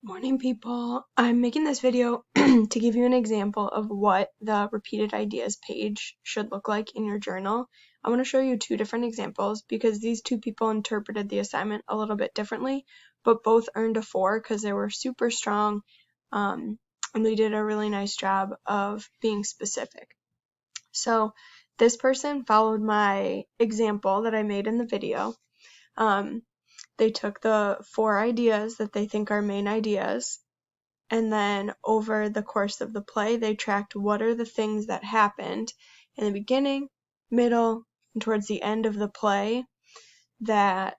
Morning, people. I'm making this video to give you an example of what the repeated ideas page should look like in your journal. I want to show you two different examples because these two people interpreted the assignment a little bit differently, but both earned a 4 because they were super strong, and they did a really nice job of being specific. So this person followed my example that I made in the video. They took the 4 ideas that they think are main ideas, and then over the course of the play, they tracked what are the things that happened in the beginning, middle, and towards the end of the play, that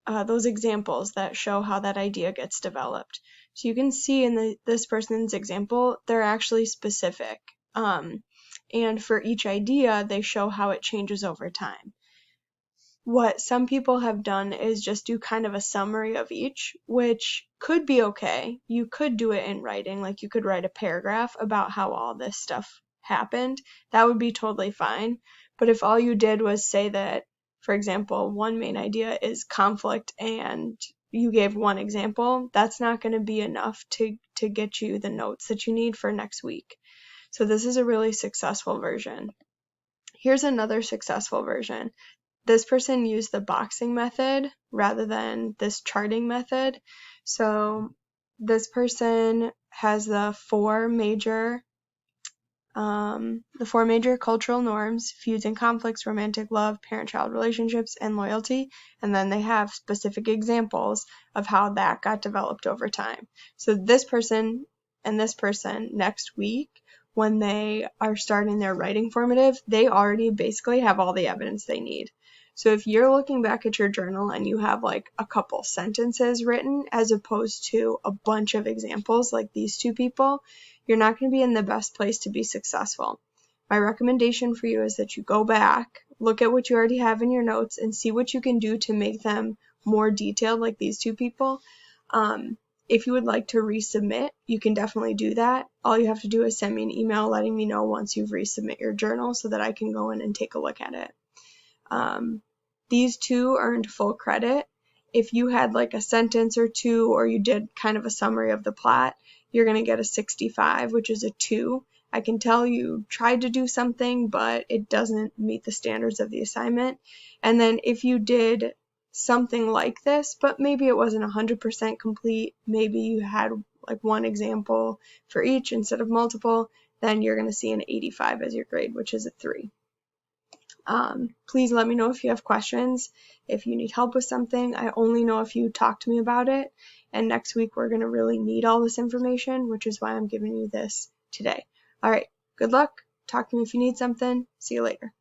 those examples that show how that idea gets developed. So you can see in this person's example, they're actually specific. And for each idea, they show how it changes over time. What some people have done is just do kind of a summary of each, which could be okay. You could do it in writing, like you could write a paragraph about how all this stuff happened. That would be totally fine. But if all you did was say that, for example, one main idea is conflict and you gave one example, that's not going to be enough to get you the notes that you need for next week. So this is a really successful version. Here's another successful version. This person used the boxing method rather than this charting method. So this person has the four major cultural norms: feuds and conflicts, romantic love, parent-child relationships, and loyalty. And then they have specific examples of how that got developed over time. So this person and this person next week, when they are starting their writing formative, they already basically have all the evidence they need. So if you're looking back at your journal and you have like a couple sentences written as opposed to a bunch of examples like these two people, you're not going to be in the best place to be successful. My recommendation for you is that you go back, look at what you already have in your notes, and see what you can do to make them more detailed like these two people. If you would like to resubmit, you can definitely do that. All you have to do is send me an email letting me know once you've resubmit your journal so that I can go in and take a look at it. These two earned full credit. If you had like a sentence or two, or you did kind of a summary of the plot, you're going to get a 65, which is a 2. I can tell you tried to do something, but it doesn't meet the standards of the assignment. And then if you did something like this, but maybe it wasn't 100% complete, maybe you had like one example for each instead of multiple, then you're going to see an 85 as your grade, which is a 3. Please let me know if you have questions, if you need help with something. I only know if you talk to me about it. And next week we're going to really need all this information, which is why I'm giving you this today. All right, good luck. Talk to me if you need something. See you later.